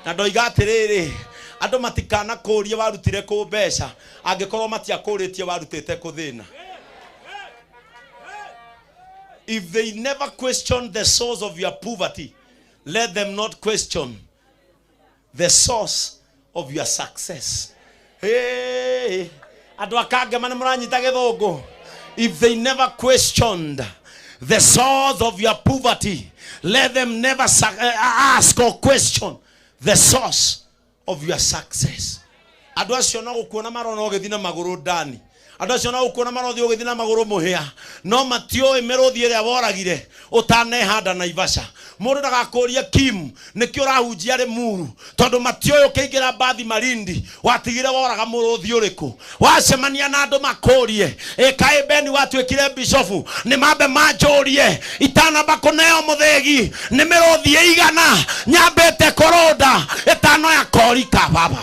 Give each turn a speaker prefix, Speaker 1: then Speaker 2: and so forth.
Speaker 1: na ndoiga atiriri andu matikana kuria warutire ku mbeca angikorwo matiakuritie warutite kuthina. If they never question the source of your poverty, let them not question the source of your success. Hey, andu akange mane muranyita githungu. If they never questioned the source of your poverty, let them never ask or question the source of your success. Andu acio no gukuona marona ogithina maguru ndani. Andu acio no gukuona marothi ogithina maguru muhia. No matio emerothi ria woragire utanehanda na Ivasha. Mundu ndagakuria Kim nikio rahunjia ri muru tondu matio ukiingira bathi Malindi watigire woraga muruthi uriku wacemania na andu makurie ekae beni watwikire bishofu ni mabe majurie itana bakuneo muthegi ni miruthi igana nyambete koroda etano ya korika baba.